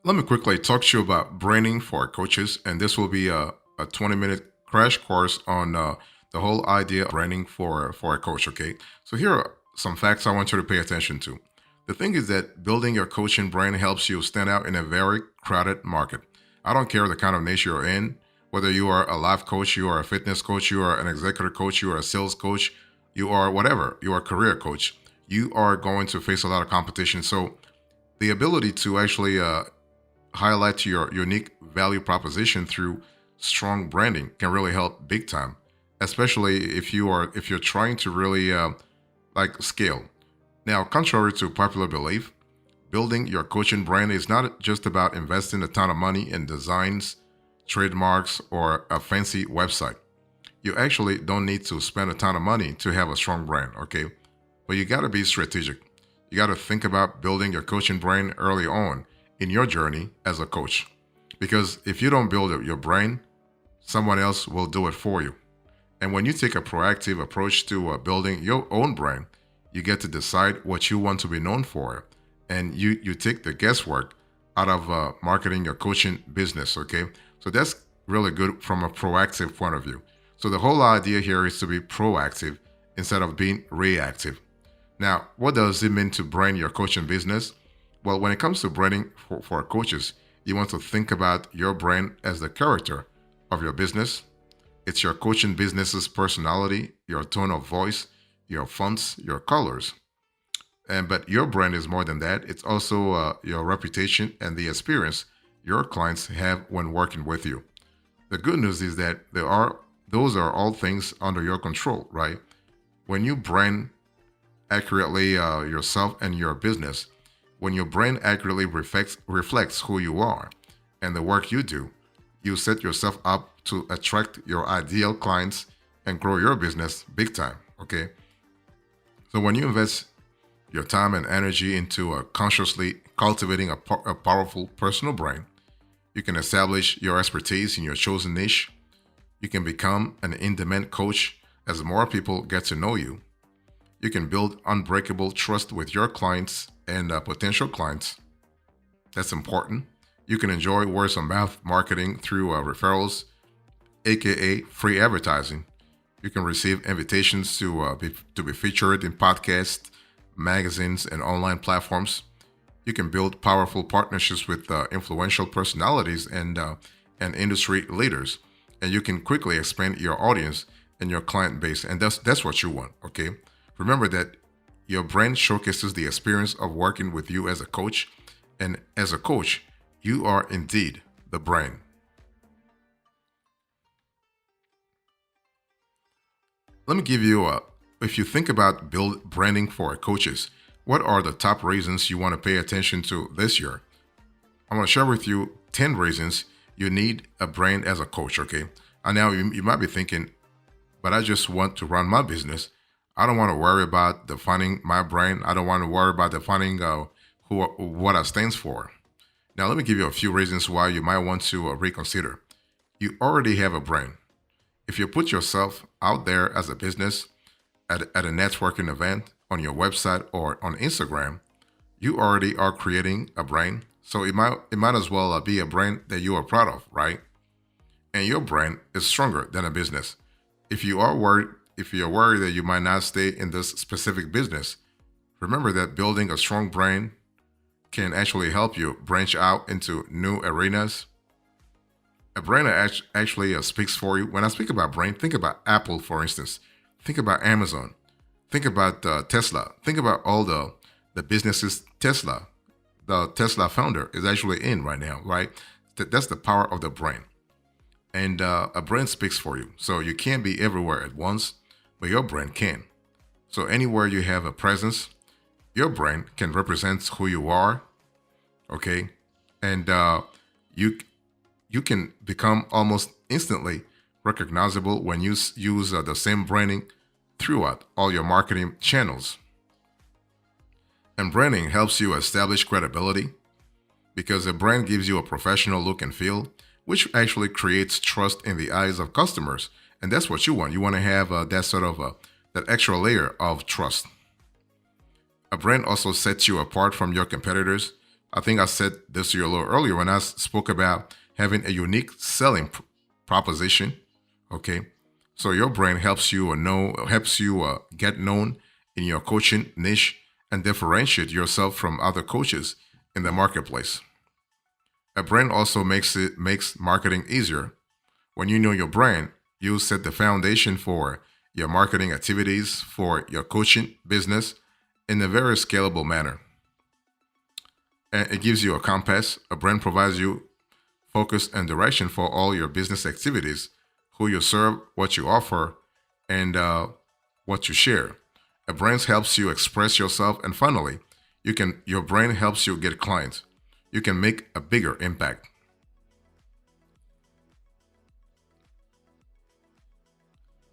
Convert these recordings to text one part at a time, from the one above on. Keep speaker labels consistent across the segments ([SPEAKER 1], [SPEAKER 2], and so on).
[SPEAKER 1] Let me quickly talk to you about branding for coaches, and this will be a 20-minute crash course on the whole idea of branding for a coach. Okay, so here are some facts I want you to pay attention to. The thing is that building your coaching brand helps you stand out in a very crowded market. I don't care the kind of niche you're in, whether you are a life coach, you are a fitness coach, you are an executive coach, you are a sales coach, you are whatever, you are a career coach. You are going to face a lot of competition. So the ability to actually highlight your unique value proposition through strong branding can really help big time, especially if you're trying to really like scale. Now, contrary to popular belief, building your coaching brand is not just about investing a ton of money in designs, trademarks, or a fancy website. You actually don't need to spend a ton of money to have a strong brand, okay? But you got to be strategic. You got to think about building your coaching brand early on in your journey as a coach. Because if you don't build your brain, someone else will do it for you. And when you take a proactive approach to building your own brand, you get to decide what you want to be known for. And you take the guesswork out of marketing your coaching business, okay? So that's really good from a proactive point of view. So the whole idea here is to be proactive instead of being reactive. Now, what does it mean to brand your coaching business? Well, when it comes to branding for coaches, you want to think about your brand as the character of your business. It's your coaching business's personality, your tone of voice, your fonts, your colors. And but your brand is more than that. It's also your reputation and the experience your clients have when working with you. The good news is that there are those are all things under your control, right? When you brand accurately yourself and your business, when your brand accurately reflects who you are and the work you do, you set yourself up to attract your ideal clients and grow your business big time. Okay. So when you invest your time and energy into consciously cultivating a powerful personal brand, you can establish your expertise in your chosen niche. You can become an in-demand coach as more people get to know you. You can build unbreakable trust with your clients and potential clients. That's important. You can enjoy words of mouth marketing through referrals, aka free advertising. You can receive invitations to be featured in podcasts, magazines, and online platforms. You can build powerful partnerships with influential personalities and industry leaders, and you can quickly expand your audience and your client base, and that's what you want. Okay, remember that your brand showcases the experience of working with you as a coach, and as a coach, you are indeed the brand. Let me give you a if you think about build branding for coaches, what are the top reasons you want to pay attention to this year? I'm going to share with you 10 reasons you need a brand as a coach, okay? And now you might be thinking, but I just want to run my business. I don't want to worry about defining my brand. I don't want to worry about defining what I stands for. Now, let me give you a few reasons why you might want to reconsider. You already have a brand. If you put yourself out there as a business at a networking event, on your website, or on Instagram, you already are creating a brand. So it might as well be a brand that you are proud of, right? And your brand is stronger than a business. If you're worried that you might not stay in this specific business, remember that building a strong brand can actually help you branch out into new arenas. A brand that actually speaks for you. When I speak about brand, think about Apple, for instance. Think about Amazon. Think about Tesla. Think about all the businesses the Tesla founder, is actually in right now, right? That's the power of the brand. And a brand speaks for you. So you can't be everywhere at once, but your brand can. So anywhere you have a presence, your brand can represent who you are, okay? And you can become almost instantly recognizable when you use the same branding throughout all your marketing channels. And branding helps you establish credibility because a brand gives you a professional look and feel, which actually creates trust in the eyes of customers. And that's what you want. You want to have that sort of that extra layer of trust. A brand also sets you apart from your competitors I think I said this to you a little earlier when I spoke about having a unique selling proposition. Okay, so your brand helps you get known in your coaching niche and differentiate yourself from other coaches in the marketplace. A brand also makes marketing easier. When you know your brand, you set the foundation for your marketing activities for your coaching business in a very scalable manner. And it gives you a compass. A brand provides you focus and direction for all your business activities, who you serve, what you offer, and what you share. A brand helps you express yourself, and finally, your brand helps you get clients. You can make a bigger impact.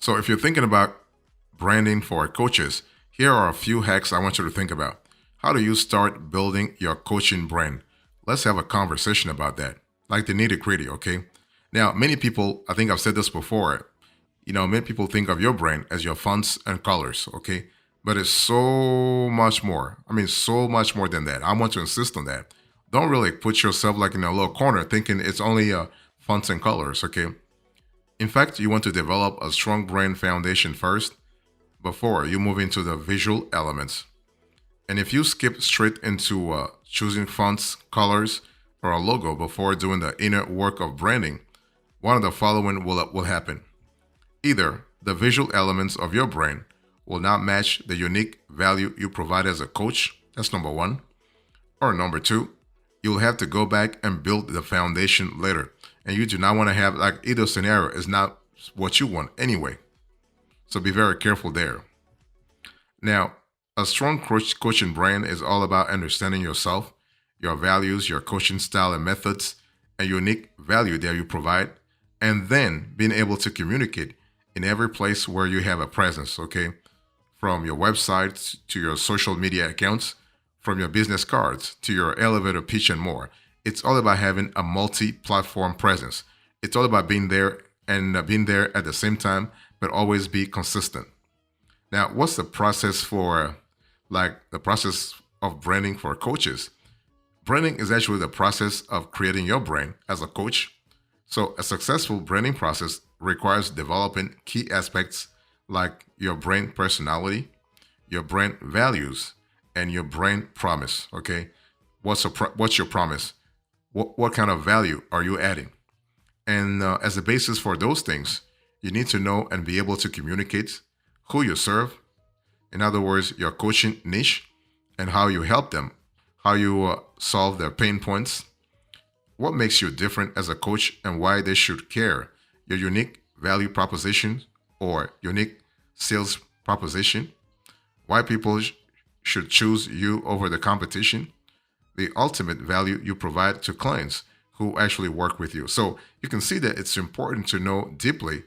[SPEAKER 1] So if you're thinking about branding for coaches, here are a few hacks I want you to think about. How do you start building your coaching brand? Let's have a conversation about that, like the nitty gritty, okay? Now, many people, I think I've said this before, many people think of your brand as your fonts and colors, okay? But it's so much more. I mean, so much more than that. I want to insist on that. Don't really put yourself like in a little corner thinking it's only fonts and colors, okay? In fact, you want to develop a strong brand foundation first before you move into the visual elements. And if you skip straight into choosing fonts, colors, or a logo before doing the inner work of branding, one of the following will happen. Either the visual elements of your brand will not match the unique value you provide as a coach, that's number one. Or number two, you'll have to go back and build the foundation later. And you do not want to have like either scenario is not what you want anyway. So be very careful there. Now, a strong coaching brand is all about understanding yourself, your values, your coaching style and methods, and unique value that you provide, and then being able to communicate in every place where you have a presence, okay? From your website to your social media accounts, from your business cards to your elevator pitch and more. It's all about having a multi-platform presence. It's all about being there and being there at the same time, but always be consistent. Now, what's the process for, like the process of branding for coaches? Branding is actually the process of creating your brand as a coach. So a successful branding process requires developing key aspects like your brand personality, your brand values, and your brand promise. Okay, what's your promise? What kind of value are you adding? And as a basis for those things, you need to know and be able to communicate who you serve. In other words, your coaching niche and how you help them, how you solve their pain points, what makes you different as a coach and why they should care, your unique value proposition or unique sales proposition, why people should choose you over the competition, the ultimate value you provide to clients who actually work with you. So you can see that it's important to know deeply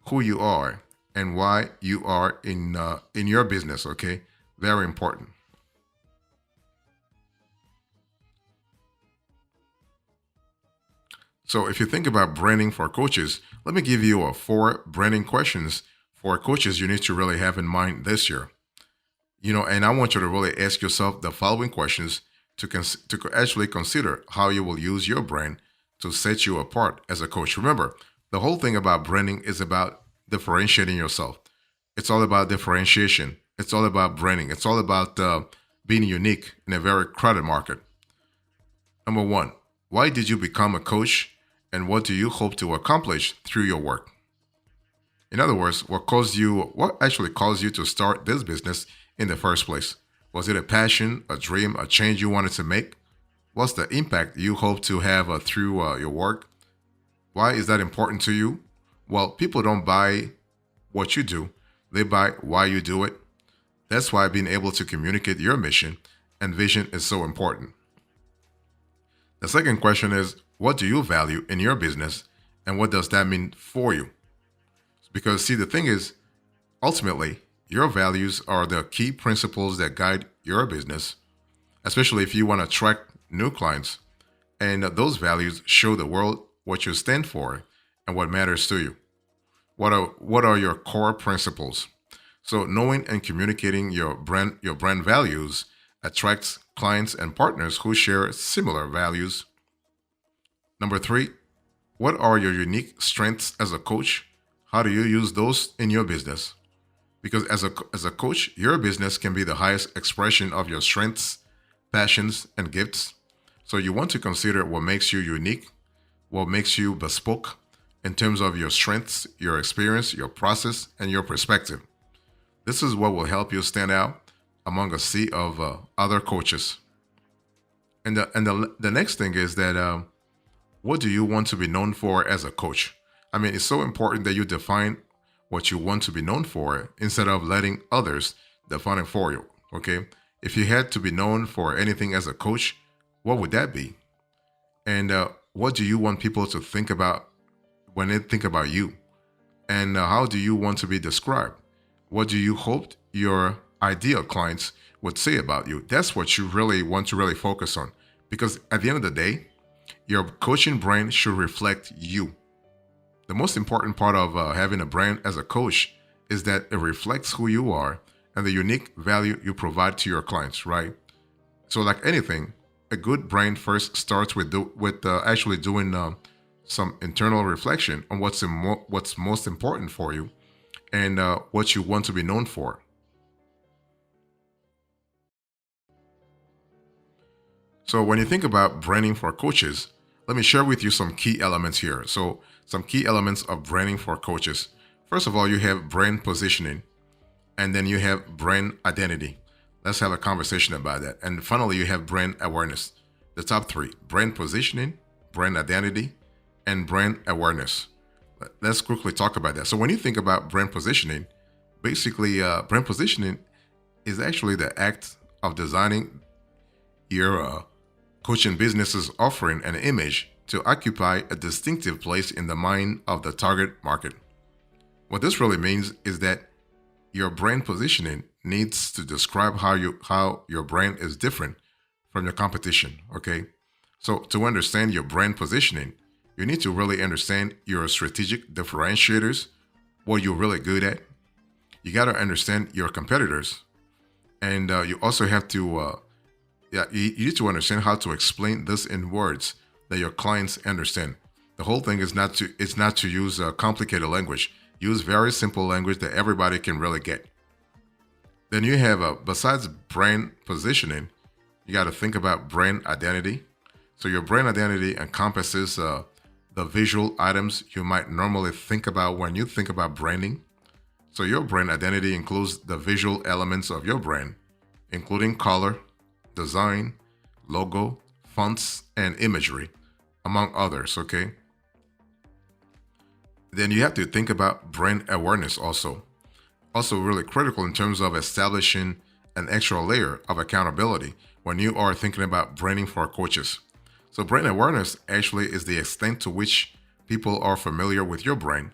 [SPEAKER 1] who you are and why you are in your business. Okay, very important. So if you think about branding for coaches, let me give you four branding questions for coaches you need to really have in mind this year. And I want you to really ask yourself the following questions to actually consider how you will use your brand to set you apart as a coach. Remember, the whole thing about branding is about differentiating yourself. It's all about differentiation. It's all about branding. It's all about being unique in a very crowded market. Number one, why did you become a coach and what do you hope to accomplish through your work? In other words, what actually caused you to start this business in the first place? Was it a passion, a dream, a change you wanted to make? What's the impact you hope to have through your work? Why is that important to you? Well, people don't buy what you do, they buy why you do it. That's why being able to communicate your mission and vision is so important. The second question is, what do you value in your business and what does that mean for you? Because, see, the thing is, ultimately, your values are the key principles that guide your business, especially if you want to attract new clients. And those values show the world what you stand for and what matters to you. What are your core principles? So knowing and communicating your brand values Attract clients and partners who share similar values. Number three, what are your unique strengths as a coach? How do you use those in your business? Because as a coach, your business can be the highest expression of your strengths, passions, and gifts. So you want to consider what makes you unique, what makes you bespoke in terms of your strengths, your experience, your process, and your perspective. This is what will help you stand out among a sea of other coaches. And the next thing is that what do you want to be known for as a coach? I mean, it's so important that you define what you want to be known for instead of letting others define it for you. Okay. If you had to be known for anything as a coach, what would that be? And what do you want people to think about when they think about you? And how do you want to be described? What do you hope your ideal clients would say about you? That's what you really want to really focus on. Because at the end of the day, your coaching brand should reflect you. The most important part of having a brand as a coach is that it reflects who you are and the unique value you provide to your clients, right? So, like anything, a good brand first starts with actually doing some internal reflection on what's most important for you and what you want to be known for. So, when you think about branding for coaches, let me share with you some key elements here. So, some key elements of branding for coaches. First of all, you have brand positioning, and then you have brand identity. Let's have a conversation about that. And finally, you have brand awareness. The top three: brand positioning, brand identity, and brand awareness. Let's quickly talk about that. So, when you think about brand positioning, basically, brand positioning is actually the act of designing your coaching business's offering an image to occupy a distinctive place in the mind of the target market. What this really means is that your brand positioning needs to describe how your brand is different from your competition, okay? So to understand your brand positioning, you need to really understand your strategic differentiators, what you're really good at. You got to understand your competitors, and you also have to you need to understand how to explain this in words that your clients understand. The whole thing is not to use complicated language. Use very simple language that everybody can really get. Then you have besides brand positioning, you got to think about brand identity. So your brand identity encompasses the visual items you might normally think about when you think about branding. So your brand identity includes the visual elements of your brand, including color, design, logo, fonts, and imagery, among others, okay? Then you have to think about brand awareness also. Also really critical in terms of establishing an extra layer of accountability when you are thinking about branding for coaches. So brand awareness actually is the extent to which people are familiar with your brand.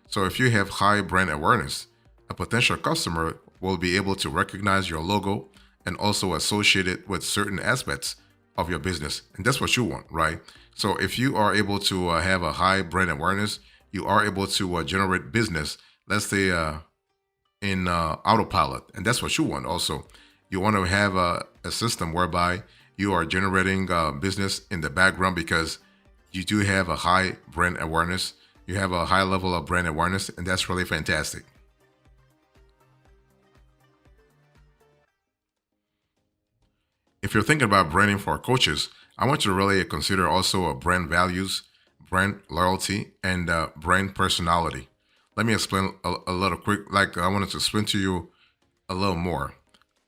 [SPEAKER 1] So if you have high brand awareness, a potential customer will be able to recognize your logo and also associate it with certain aspects of your business. And that's what you want, right? So if you are able to have a high brand awareness, you are able to generate business, let's say in autopilot. And that's what you want also. You want to have a system whereby you are generating business in the background because you do have a high brand awareness. You have a high level of brand awareness, and that's really fantastic. If you're thinking about branding for coaches, I want you to really consider also brand values, brand loyalty, and brand personality. Let me explain a little quick, like I wanted to explain to you a little more.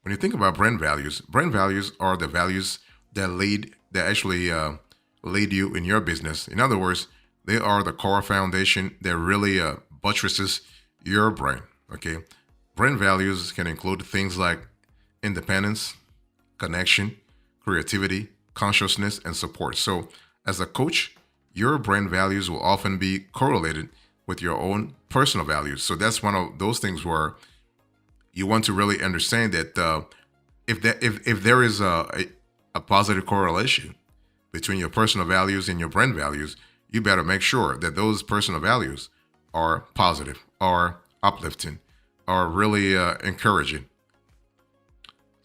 [SPEAKER 1] When you think about brand values are the values that actually lead you in your business. In other words, they are the core foundation that really buttresses your brand. Okay, brand values can include things like independence, connection, creativity, consciousness, and support. So, as a coach, your brand values will often be correlated with your own personal values. So that's one of those things where you want to really understand that if there is a positive correlation between your personal values and your brand values, you better make sure that those personal values are positive, are uplifting, are really encouraging.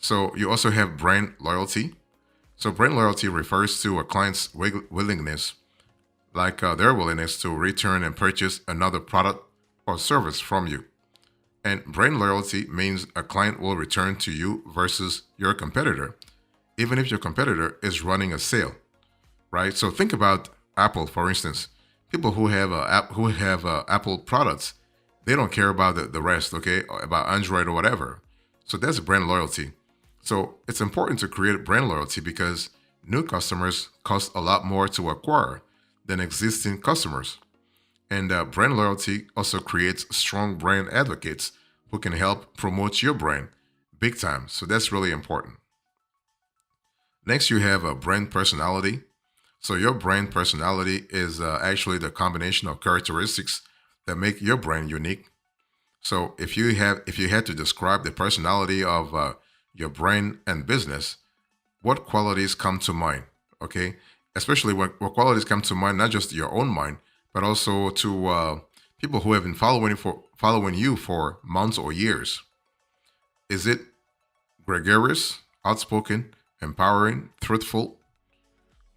[SPEAKER 1] So you also have brand loyalty. So brand loyalty refers to a client's willingness, like their willingness to return and purchase another product or service from you. And brand loyalty means a client will return to you versus your competitor, even if your competitor is running a sale, right? So think about Apple, for instance. People who have Apple products, they don't care about the rest, okay, or about Android or whatever. So that's brand loyalty. So it's important to create brand loyalty because new customers cost a lot more to acquire than existing customers. And brand loyalty also creates strong brand advocates who can help promote your brand big time. So that's really important. Next, you have a brand personality. So your brand personality is actually the combination of characteristics that make your brand unique. So if you had to describe the personality of your brand and business, what qualities come to mind? Okay, especially what qualities come to mind, not just your own mind, but also to people who have been following you for months or years. Is it gregarious, outspoken, empowering, truthful,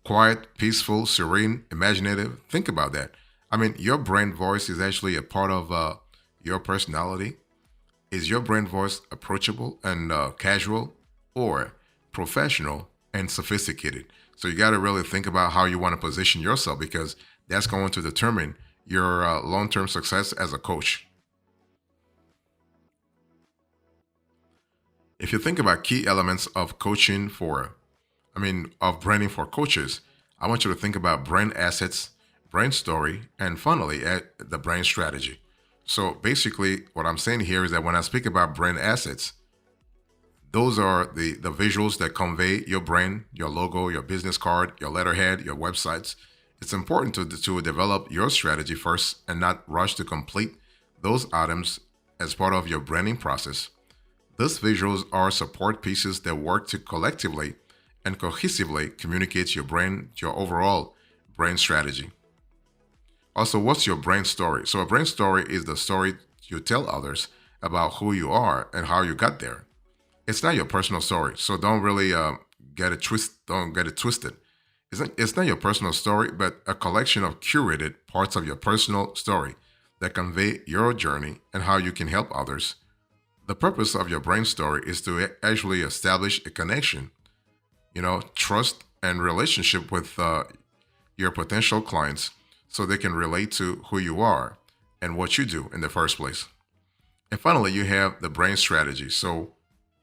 [SPEAKER 1] quiet, peaceful, serene, imaginative? Think about that. I mean, your brand voice is actually a part of your personality. Is your brand voice approachable and casual, or professional and sophisticated? So you got to really think about how you want to position yourself because that's going to determine your long-term success as a coach. If you think about key elements of of branding for coaches, I want you to think about brand assets, brand story, and finally, at the brand strategy. So basically, what I'm saying here is that when I speak about brand assets, those are the visuals that convey your brand, your logo, your business card, your letterhead, your websites. It's important to develop your strategy first and not rush to complete those items as part of your branding process. These visuals are support pieces that work to collectively and cohesively communicate your overall brand strategy. Also, what's your brand story? So, a brand story is the story you tell others about who you are and how you got there. It's not your personal story, so don't really get it twist. Don't get it twisted. It's not your personal story, but a collection of curated parts of your personal story that convey your journey and how you can help others. The purpose of your brand story is to actually establish a connection, trust and relationship with your potential clients so they can relate to who you are and what you do in the first place. And finally, you have the brand strategy. So,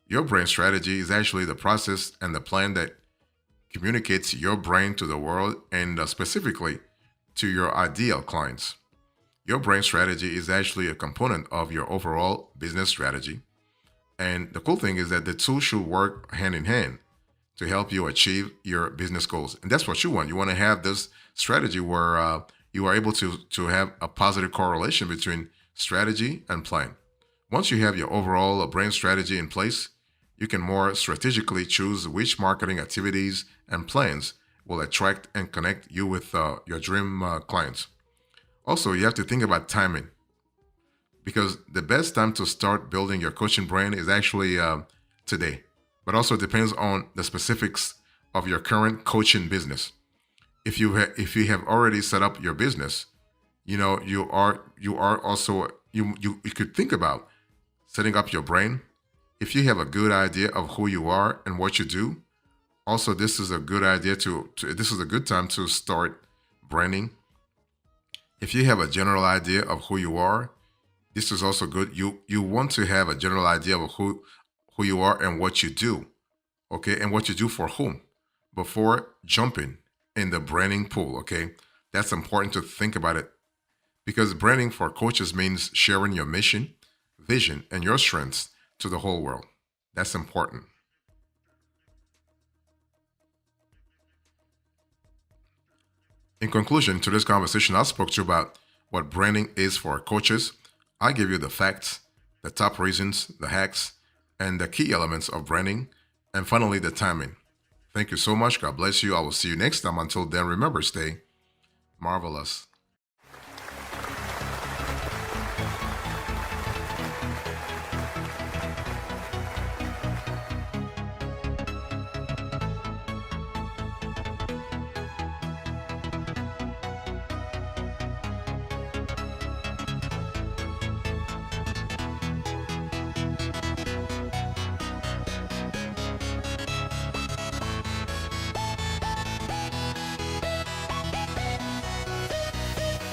[SPEAKER 1] your brand strategy is actually the process and the plan that communicates your brand to the world and specifically to your ideal clients. Your brand strategy is actually a component of your overall business strategy. And the cool thing is that the two should work hand in hand to help you achieve your business goals. And that's what you want. You want to have this strategy where you are able to have a positive correlation between strategy and plan. Once you have your overall brand strategy in place, you can more strategically choose which marketing activities and plans will attract and connect you with your dream clients. Also, you have to think about timing because the best time to start building your coaching brand is actually today, but also depends on the specifics of your current coaching business. If you have already set up your business, you are also you could think about setting up your brand. If you have a good idea of who you are and what you do, also this is a good idea this is a good time to start branding. If you have a general idea of who you are, this is also good. You want to have a general idea of who you are and what you do, okay, and what you do for whom before jumping in the branding pool, okay? That's important to think about it because branding for coaches means sharing your mission, vision, and your strengths to the whole world. That's important. In conclusion to this conversation, I spoke to you about what branding is for coaches. I give you the facts, the top reasons, the hacks, and the key elements of branding, and finally, the timing. Thank you so much. God bless you. I will see you next time. Until then, remember, stay marvelous.